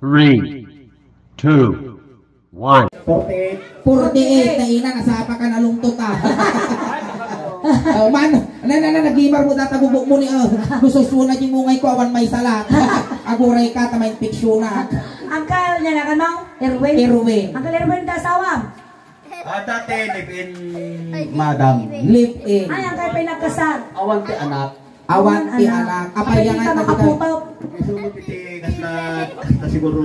3, 2, 1. 48 na ina, nasapa ka na lungtot ah. Man, nagimar mo tatagubok mo ni gusto suna yung mungay ko awan may salat. Aguray ka tamay fiksyon na. Angkal niya na kan mau Erwin. Erwin. Angkal Erwin ta sawam. Dati live in madam. Live in. Ay angkal pinagkasal. Awan ti anak. Awan ti anak. Apa yang kita makaputaw? Isunod iti kas na siguro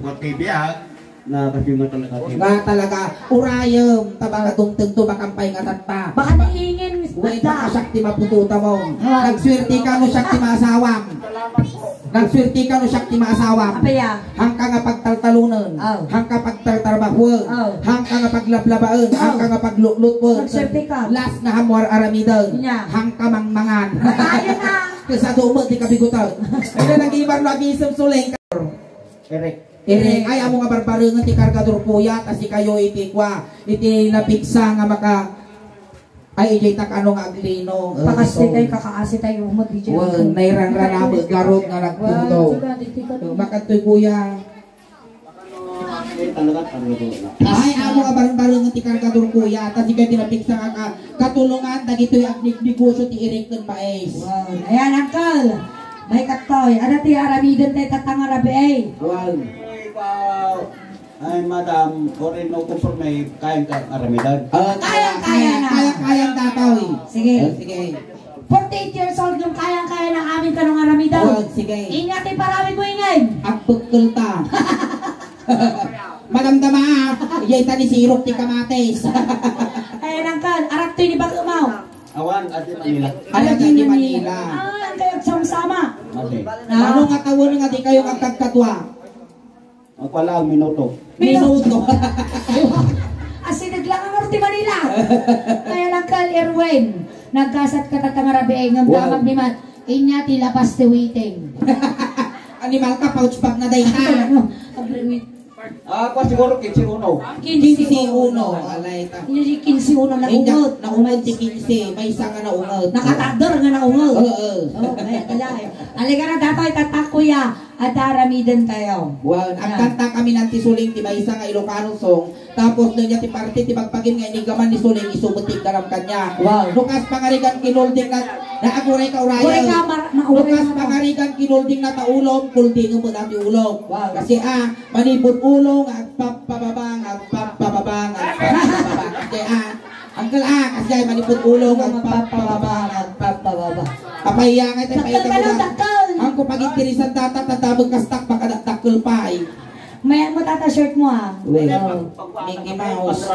kuat kay biyak na kasi nga talaga urayem tabang atong tento makampay nga tatta. Baka naingin Uy, baka sakti mapututa mo. Nagswerte ka no sakti maasawam. Nagswerte ka no sakti maasawam. Apa ya? Hangka nga pagtaltalunan. Hangka pagtartarbahuan. Hangka nga paglablabaan. Hangka nga paglutlutuan. Nagswerte ka. Last na hamuar aramidan. Hangka mangmangan. Ayun na. Kasi dumot di kabigutan. Ano nag-ibar lagi isang suleng. Eric, ay amo nga barbarengan ti kargador kuya kasi kayo iti kwa iti napigsa nga maka ay ijay tak ano nga aglino Pakasti tayo kakaasi tayo umot di dyan. well, nairang-rana garot nga nagpunto makatoy kuya ay amo nga barbarengan ti kargador kuya kasi kayo tinapigsa nga katulungan dagitoy agnik negosyo ti Eric kun mais. Ayan angkal. May katoy. Ada ti aramidan tayo katang arabi ay. Ay madam, orin no conforme kayang aramidan. Kayang tataw. Sige. Sige. 48 years old yung kayang-kaya ng aming kanong aramidan. Sige. Ingat ay parami ko ingay. Akbuktul ta. Madamdama iyay tani sirok ti kamates. Ayan angkal. Arap to ni Bagumaw. Awan at Manila. Ayan di Manila. Ang kayo sama-sama. Ano nga tawon nga di kayo agkagkatwa? Ang pala ang minuto. Minuto. Asinag lang ang Norte Manila. Kaya lang kal Erwin. Nagkasat ka tatangarabi ay ngam damag ni man. Inya ti lapas ti waiting. Animal ka pouch bag na day ta. Ako siguro 15 15-1. Alay ta. Inya si 15-1 na ungod. Naungod si 15. May isa nga naungod. Nakatagdor nga naungod. Oo. Kaya talay. Aliga na datoy tatakuya. At aramidan tayo. Wow, agkanta kami ng tisuling ti Maysa nga Ilocano song. Tapos nung niya ti parte ti pagpagin nga inigaman ni Suling isumutik garam kanya. Wow. Lukas pangarigan kinulding na naaguray ka urayan. Lukas pangarigan kinulding na taulong kulding mo dati ulong. Wow. Kasi manipod ulong agpapababang agpapababang agpapababang. Kasi angkel kasi ay manipod ulong agpapababang agpapababang. Apaya nga tayo paita ang kupagitirisan data tatabag kastak baka dakkel pa ay. May matata shirt mo Well, Mickey Mouse.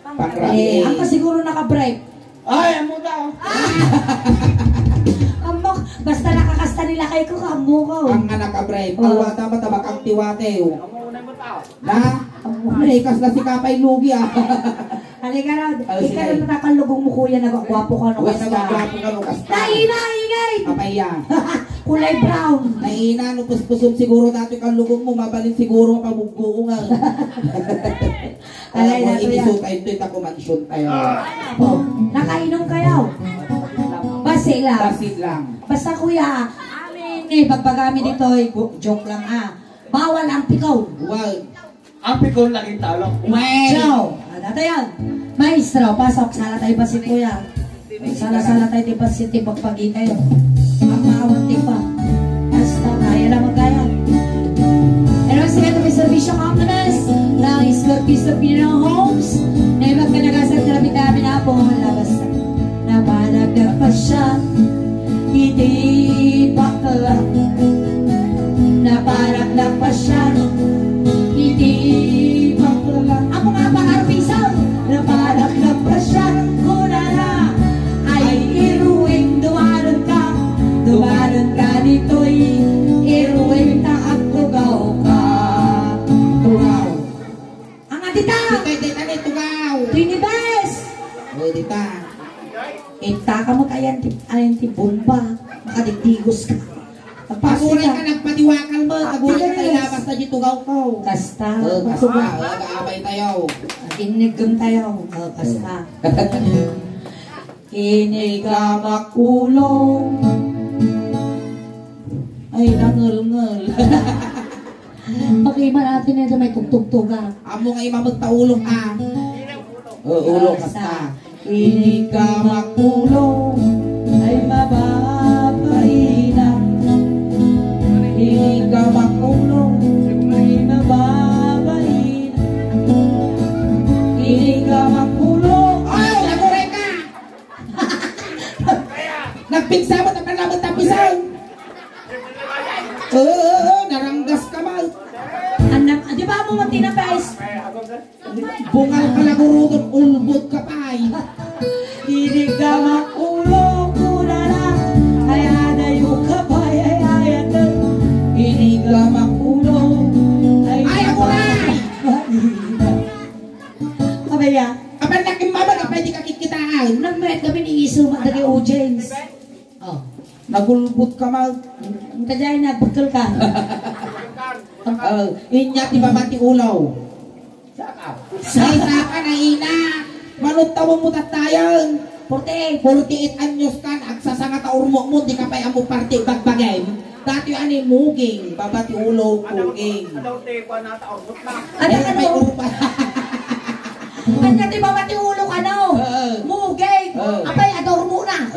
Pangrabi. Ang siguro naka-bright. Ay, amo daw. Amok, basta nakakasta nila kay ko kamo ko. Ang naka-bright. Tawata matabak ang tiwate. Na? Rekas na si Kapay Lugi Halika na. Ikaw na natakalugong mo kuya. Nagagwapo ka nung kasta. Nagagwapo ka nung kasta. Naina, ingay! Apaya. Kulay brown. Naina, nung puspusun siguro dati kang lugong mo. Mabalin siguro pamugbuo nga. Alay na to yan. Iniso tayo ito'y takumansyon tayo. Nakainom kayo. Basi lang. Basit lang. Basta kuya, amin pagpagami dito, joke lang bawal ang pikaw. Wow. Ang pikon laging talo. Ciao. Dito yan. Maestro, pasok. Sala tayo ba si kuya? Sala tayo di ba si pagpagi kayo? Ang maawang tipa. Basta kaya na magkaya. And once again, may servisyo compliments ng Scorpio Pinang Homes na ibang kanagasag na namin na po labas na panagdag pa siya. Hindi bakla na panagdag pa siya. Hindi bakla. Ako nga ba arpisang na panagdag pa siya. Kuna na ay iruwing dumanon ka dito'y iruwing ta at tugaw ka. Tugaw. Ang adita! Dita ni tugaw. Trinibes! O dita. Ita ka mo tayan ti bomba. Makadigdigos ka. Paguray ka nagpatiwakal mo. Aguray tayo labas na di tugaw ko. Kasta. Kasta. Gaabay tayo. Inigam tayo. Kasta. Inigamak ulong. Ay, nangel-ngel. Pag-iba natin ito may tugtog-tuga. Amo nga ima magtaulong ulong kasta. Ini ka makulong ay mababaina. Ini ka makulong ay mababaina. Ini ka makulong. Ay, nagure ka! Nagpigsa mo, napanamot tapisan. Naranggas ka ba? Anak, di ba mo matinapais? Bungal ka lang urugon, ulbot ka pa ay. Hindi ka makulong kunana, ay adayo ka pa ay ayat. Hindi ka makulong. Ay, ako na! Abaya, Apan nakin mama na pwede ka kikitaan. nag-met kami ni Iso matagi Ojens. Oh, Nagulbot ka ma. kajay na, pagkal ka. Inya ti babati ulaw. Say saka na ina. Manot tawang mo tatayan. 48. 48 anyos kan. Agsasanga ka urmo mo. Di ka pa amo parte bagbagay. Dati ani muging. Babati ulaw muging. Ano May ano? urpa. Kanya ti babati ulo ka no? Mugay. Apay, ador mo na.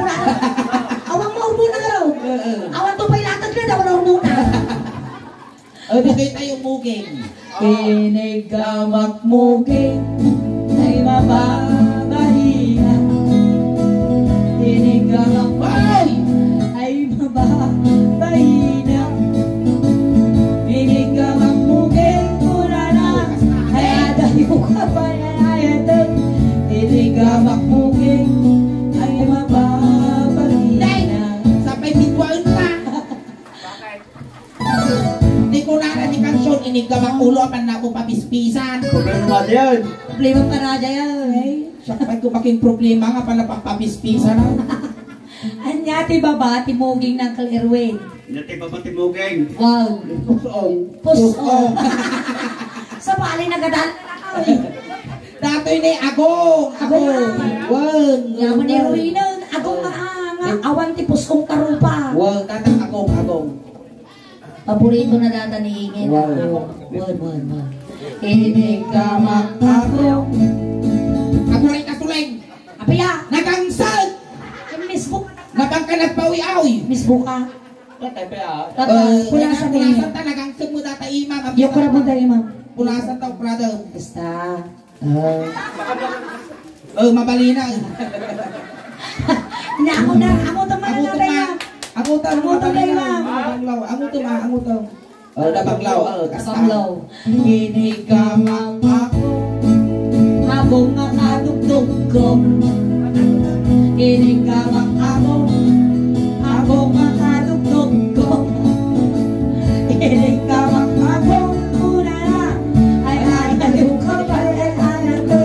Awang mo muna ka raw. Awan to pa'y latag na daw na muna. Dito tayo muging. Kinigamak muging ay mababahina. Kinigamak Ay! ay mababahina. Kinigamak muging kurana ay adayo ka pa ayatan. Kinigamak muging ay mababahina. Sampai bituan ka. Di ko na ni kansyon inigamang ulo apan na ako papispisan. Problema yan. Problema pa na dyan eh. Sakpay ko baking problema nga pala papapispisan na. Anya ti babati muging ng Kalirwin. Nati papatimugeng. Wow. Pusong. Pusong. Sa bali nagadal. Datoy ni Agong. Agong. Wan. Yaman ni Ruina. Agong nga awan ti pusong karupa. Wan. Tatang Agong. Agong. Paborito na data ni Ingin. Wow. Wan. Kinigamak ako. Agong rin kasuleng. Apaya. Nagangsal. Misbo. Nabang ka nagpawi-awi. Misbo ka. Punasan ta nagangsal mo data imam. Yung ko na punta imam. Punasan ta brother. Basta. Mabalina. Na ako na. Ako to man na tayo. Ako to Dabanglaw. Kasanglaw. Kinigamak ako. Habang nakadugtog ko. Kinigamak ako. Habang nakadugtog ko. Kinigamak ako. Una na. Ay ayaw ka pa. Ay ayaw ka.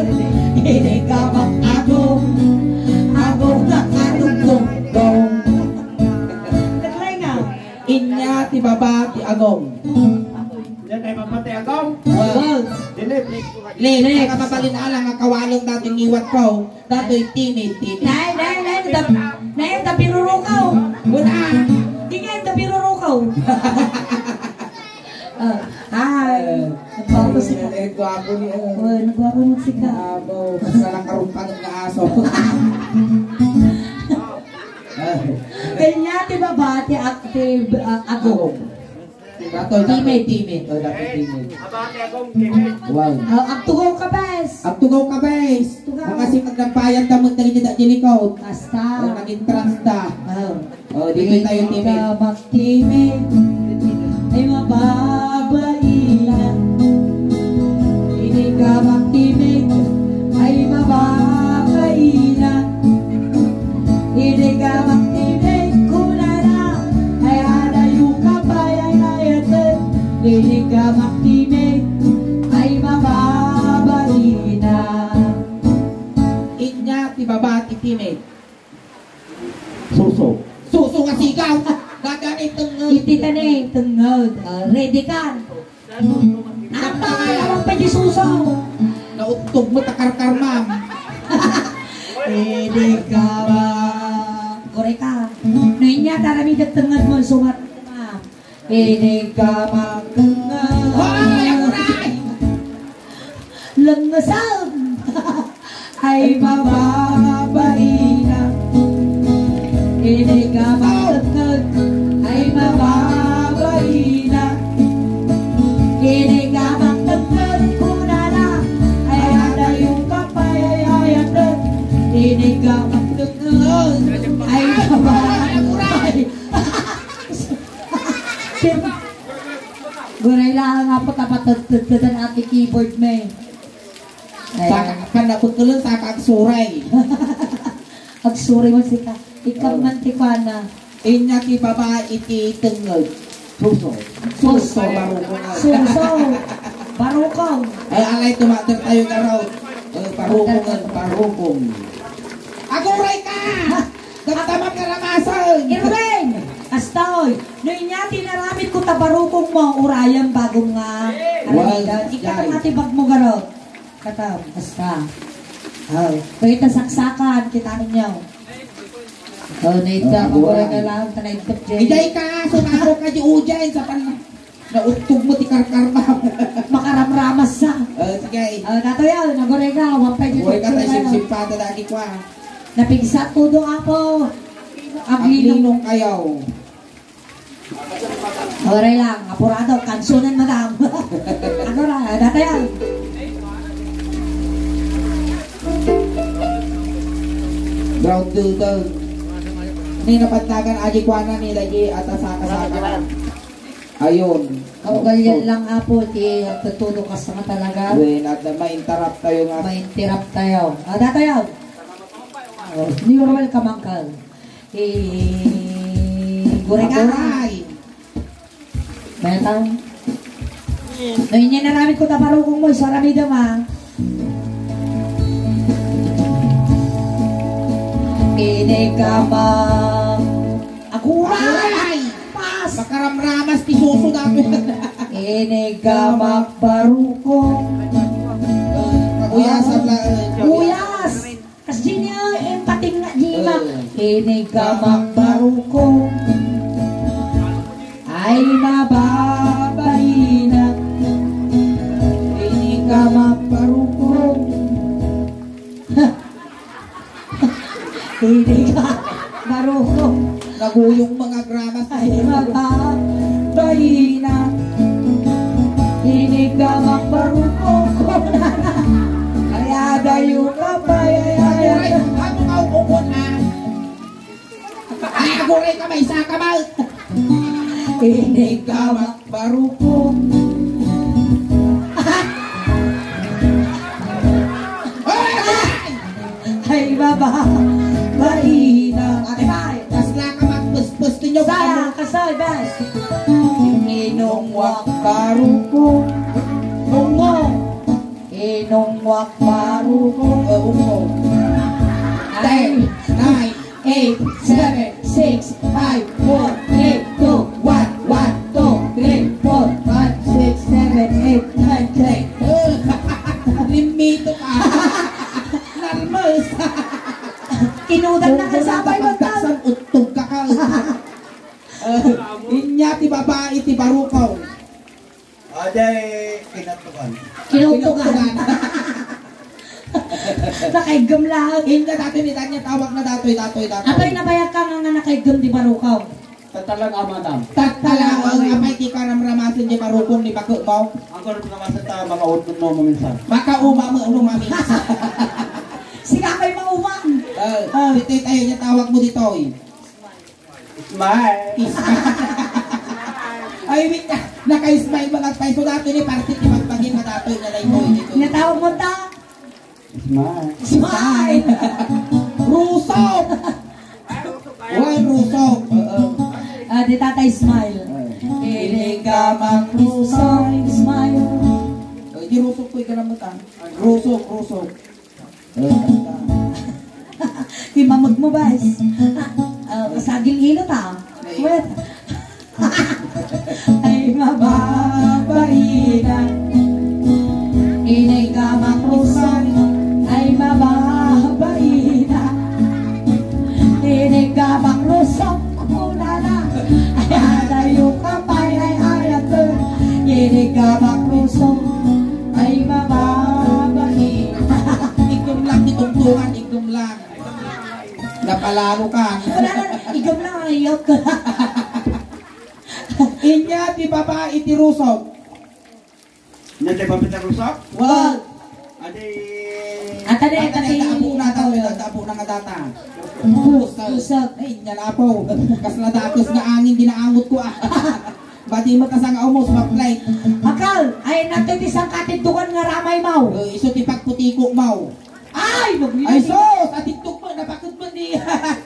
Kinigamak ako. Habang nakadugtog ko. Naglay nga. Inya ti baba ti Agong. Yan ay mapatay agong. Wow. Dilit. Lele, kapabalin ala nga kawalong dating iwat ko. Dato'y timid. Nay, tabirurukaw. Wala. Di nga yung tabirurukaw. Ay, nagwapo si ka. Gwapo ni Nagwapo mo si ka. Abo, kasalang karumpang ng aso. Kanya ti babati active agong. Dato'y timid. Dato'y timid. Abate agong timid. Wow. Agtugaw ka bes. Ang tugaw ka, bes. Tugaw. Ang kasi magnabayad na mo tayo dito jilikot. Basta. Naging trasta. Dito tayo timid. Ka magtimid. Ay mababaina. Hindi ka magtimid. Ay mababaina. Hindi ka magtimid. Kunana. Ay adayo ka pa. Ay ayatan. Hindi ka magtimid. Ay mababaina. Inya ti baba ti timid. Suso nga sigaw. Gagani tengel. Iti ka na eh, tungod. Ready ka. Apa, awang pa di susaw. Nautog mo takarkar, ma'am. Ready ka ba? Kore ka. Nainya, tarami tungod mo, sumat ka. Ready ka magtungod. langasam ay mababay na. Hindi ka magtagtag ay mababay na. Hindi ka magtagtag kunana ay ada yung kapay ay ayatag. Hindi ka magtagtag ay mababay. Guray lang nga po kapatagtagtag ang ating keyboard may. Kan dapat tulun sa kagsuray. Agsuri mo sika. Ikaw man tikwana. Inya ki babae iti tengod. Suso. Suso barukong. Suso. Barukong. Ay alay tumater tayo karaw. Parukong. Aguray ka! Nagtamang karamasan! Irwin! Astoy! Noy niya tinaramit ko tabarukong mo urayan bagong nga. Aramidan. Ikatang atibag mo garo. Katam. Basta. Pagkita saksakan. Kita ninyo. Naita. Maguray ka lang. Tanaitap dyan. Ijay ka! Sumaro ka di ujayin sa pan... Nautog mo ti karkarmam. Makaramramas sa. Sige. Nato yan. Naguray ka. Wapay dito. Uray ka tayo simsipata dagi kwa. Napigsa tudo ako. Ang Linong kayaw. Oray lang, apurado, kansunan madam. Ano lang, data yan. Ground tutor. Ini napatagan aji kuana ni lagi atas saka-saka. Ayun. Kaugalyan lang apo, di tutulong ka sa talaga. When at ma-interrupt tayo nga. Main-tirap tayo. Data yan. New Royal Kamangkal. Goreng aray. Bayatang. Ngayon niya naramit ko taparukong mo. Sa ramida ma. Inegamang. Aguray! Pas! Makaramramas ti suso namin. Inegamang barukong. Uyas ang Uyas! Kas di niya empating nga di ma. Inegamang barukong. Ay mababay na. Inegamang barukong. Inegamang barukong. Naguyong mga gramas. Ay mababay na. Inegamang barukong. Kaya dayo ka pa. Aguray! Ako nga ukukot ah! Ay, aguray ka may isa ka mal! Inegamang barukong. Ay mababay na. Ate Bay! Kasla ka magpuspus ninyo. Saya kasal bes. Inongwak barukong. Ungo. Inongwak barukong. Ungo. 10, 9, 8, 7, 6, 5, 4, 3, 2, 1, 1, 2, 3, 4, 5, 6, 7, 8, 9, 10. Limito ka. Narmos. Kinudan na kasabay mo ta. Pagdaksan utog ka ka. Inya ti babae ti barukaw. Aday, kinatukan. Kinutugan. Nakaigam lang. Inya datoy ni Tanya tawag na datoy. Atoy nabayag ka nga nakaigam di barukaw. Tatalang amadam. Tatala ang apay ti ka namramasin di barukong ni bako mo. Ang karoon naman sa ta, makautod mo maminsan. Makauma mo umami. Siga kay mauman. Dito'y tayo niya tawag mo dito'y. Smile. Ay, wait na. Naka-smile mga paiso datoy ni partit ni magpagin na datoy na layboy dito. Natawag mo ta. Smile. Smile. Rusok! Why rusok? Di tatay smile. Inigamang rusok. Smile. Di rusok ko ikalamutan. Rusok. Timamag mo ba? Saging hilot ah. Wait. Ay mababay na. Inigamang rusok. Ay mababay na. Inigamang rusok. Kulala. Ay adayo kapay ay ayatun. Inigamang rusok. Ay mababay Napalalo ka. Wala na, igam lang ang iyot ko. Inya ti baba iti rusok. Nanti ba pinag-usap? Wag. Adi... Ata na, ata Tapo na daw, tapo na nga data. Usap. Ay, inya na po. Kasladatos nga angin ginaangot ko ah. Bati mo kasang umos maplay. Akal, ay natin isang katitukan nga ramay mau. Iso ti pagputiko mau. Ay, Ay sos, atiktok mo, napakot mo ni.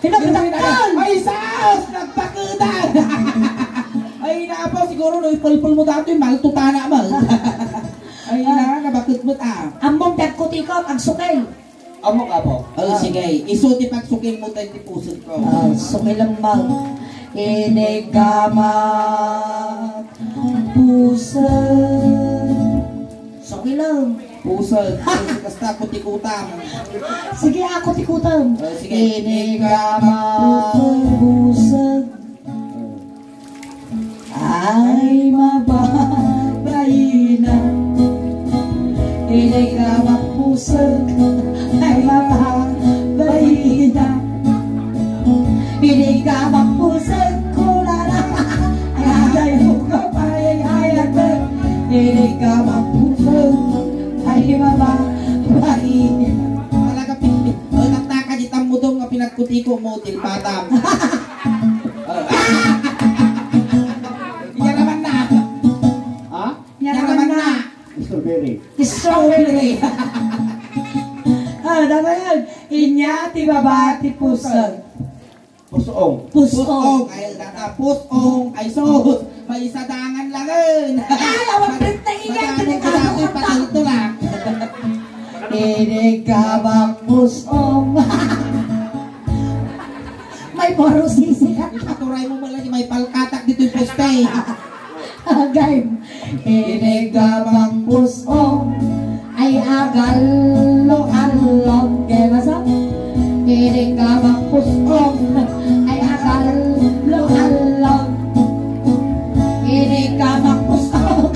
Pinagdaktal! Ay sos, nagpakutan. Ay na po, siguro no, ipulpul mo dati, maltutana mo. Ay na, nabakot mo ta. Ambong pagkutikot, ang sukay. Amo ka po. Oh, sige, iso ti pagsukil mo tayo ti pusod ko. Sukay lang mau. Inigamat pusa. Sukay lang. Pusod, basta kutikutang. Sige, ako tikutan. Sige. Inigamat pusa. Ay mababay na. Inigamat pusa. Ay mababay na. Inigamat pusa ko na na. Ay mo ka pa ay ayat. Inigamat pusa. Ay mababay na. Talaga pinipit. Nagtaka di tamo doon nga pinagkutiko mo, tilpatam. Yan naman na. Ha? Yan naman na. Strawberry. Strawberry. Dapat yan. Inya, ti baba, ti pusag. Pusoong. Pusong. Ay, data, pusong. Ay, sos. May sadangan langan. Ay, awang print na iyan. Madanong ko dati, patalito lang. Inigabang pusong. May poro sisikat. Paturay mo mula may palkatak dito yung poste. Game. Inigabang pusong. Ay agalo-along. Kaya masa? Inigabang pusong. Ay agalo-along. Inigabang pusong.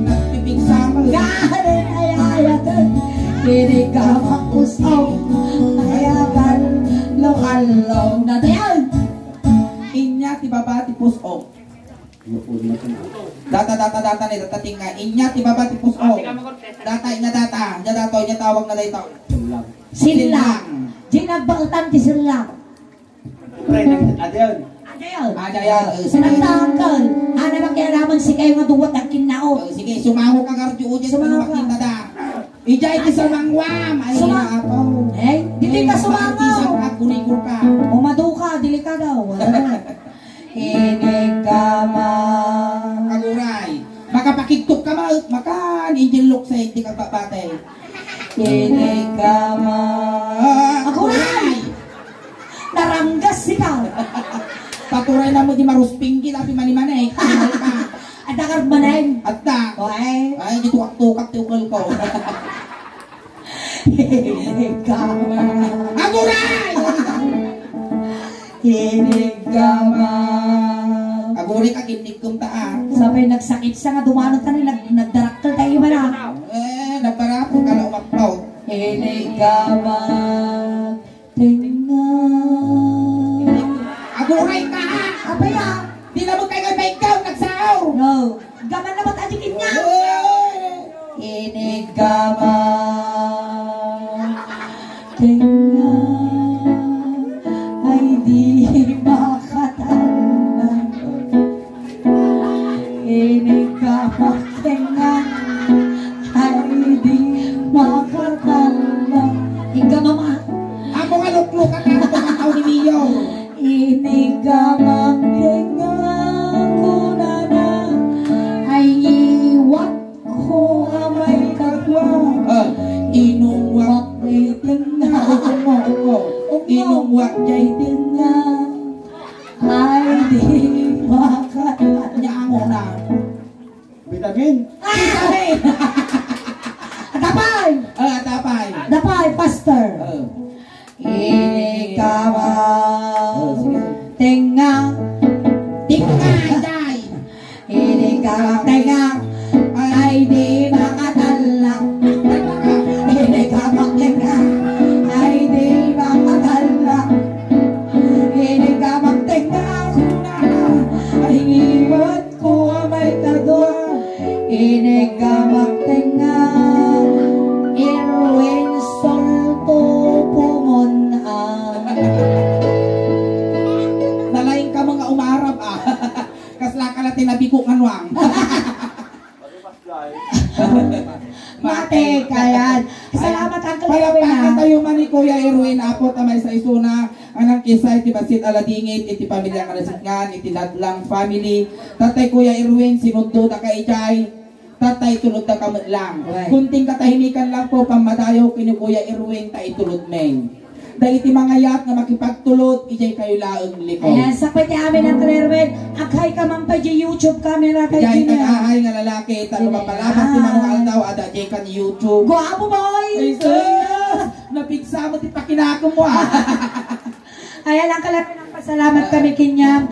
Nagpipig sama. Galing ay ayatan. Inigabang pusong. Ay agalo-along. Natayan. Inya, ti baba, ti pusong. Data ni data tinga. Inya, ti baba, ti pusong. Data, inya tawag na dito. Silang. Ginagbaltan ti silang. Adiyan. Adayan. Sinagtakal. Ano magyaraman si kayo nga duwat ang kinaot. Sige, sumaho ka garjo dyan. Sumaho ka. Sumaho ka. Ijay ti sa mangwam. Ay, Sumaho. ako. Eh, dili ka sumangaw. Isang kaguligur ka. Umado ka, dili ka daw. Inigama. Kaguray. Makapakigtok ka ma. Makan. Angel look sa hindi ka babatay. Inigama. Aguray! Naranggas sila. Paturay na mo di maruspinggi. Lapi manimanay. Kamal ka. At nakarap manay. At ta. Okay. Ay, di tukak-tukak ti ukal ko. Inigama. Aguray! Inigama. Aguray ka kinig kong taan. Sabay nagsakit siya nga dumanot ka nila. Nagdaraktal tayo ba na? Nagparapon ka na umakpaw. Inigama. Tinga. Aguray ka! Apa ya? Di na mo kayo may ikaw, nagsaw! No. Gaman naman tajikin niya. Inigama. Tinga. Ay di makatalan. Inigama. Tinga. Ay di makatalan. Igama ma. Ako nga lukluk ka na tumakaw ni Mio. Inigama. Tinga. Kunana. Ay iwak ko amay kapwa. Inungwak Ay tinga. Inungwak jay Tinga. Ay di makatalan. niya mo na. Vitamin. Ay! Dapay! Tapay. Dapay, pastor! Inigama. Tinga. Tingay, day. Inigama. Tinga. Ay di makatalang. Inigama. Tinga. Ay di makatalang. anang kisay iti basit aladingit iti pamilya kanasitngan iti nadlang family tatay Kuya Irwin sinundo na kay Jay tatay tulod na kamot lang Right. kunting katahimikan lang po pamadayo kini Kuya Irwin tay tulod men dahil iti mga yat nga makipagtulot ijay kayo laeng liko Ayan, sa pati amin ang Erwin, aghay ka man pa di YouTube camera kay ijay Junior. nag-ahay nga lalaki talo mapalabas ti Manong Aldaw ada jay kan YouTube Guwapo boy! ay sus napigsa mo ti pakinako mo Ayan lang kalapin ang pasalamat kami kinyam.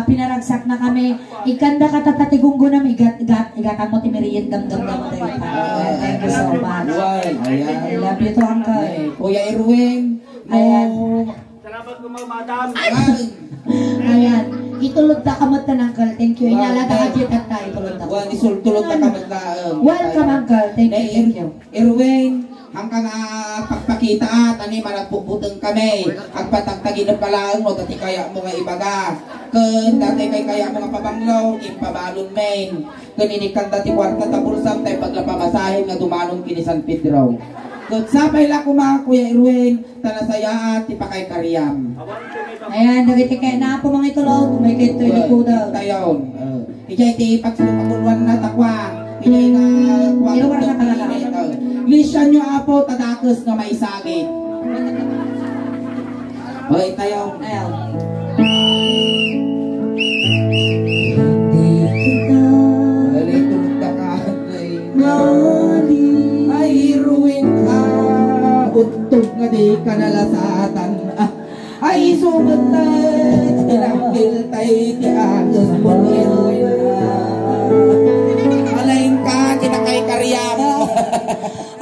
Pinaragsak na kami. Ikanda ka tatatigunggo na igatan mo ti Merian damdam tayo pa. Thank you so much. Well, ayan. I love you to uncle. Ay, Kuya Irwin, Ayan. Salamat ko mga madam. Ayan. Itulog na kamot na uncle. Thank you. Inyalata ka dito at tayo. Itulog na. Wan isultulot na kamot na. Welcome uncle. Thank you. Irwin, hanggang pagpakita at ani managpuputeng kami. Agpatagtagin ng kalaang mo, dati kaya mo nga ibaga. Kun dati kaya mo nga pabanglaw, impabalon main. Kaninikan dati kwarta tapulsam, tayo paglapamasahin nga dumanong kini San Pedro. Kun sabay lang ko mga Kuya Irwin, tanasaya at ipakay karyam. Ayan. Nagiti kayo na po mga itulog. May kayo ito yung Tayon. Ijay ti pagsulupaguluan na takwa. Ijay nga Ilo ka na talaga. Lisyan nyo apo tadakos nga may sagit. Hoy tayo. Ayan. Alay tulog ka ay ruin ka. Utog nga di ka nalasatan. Ay sumat na tinakil tayo ti agos mo alayin ka kita kay karyam.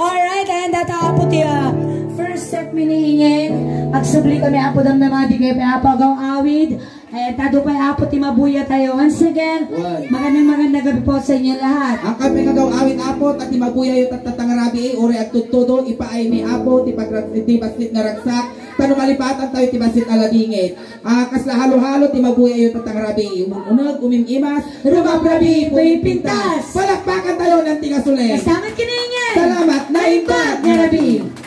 Alright, and that apo ti first step minihingin. Agsubli kami apo dam na mga digay pa apo agawang awid. Ayan, tado pa apo ti mabuya tayo. Once again, magandang gabi po sa inyo lahat. Ang kami kagaw awit apo at mabuya yung tatatangarabi uri at tutudo ipaay ni apo ti basit nga ragsak tano malipatan tayo ti basit aladingit. Kasla halo-halo ti mabuya yung tatangarabi umunag umimimas rumabrabi pintas palakpakan tayo ng tinga sulit. Kasamat kiningin. Salamat na imbag Nga rabi.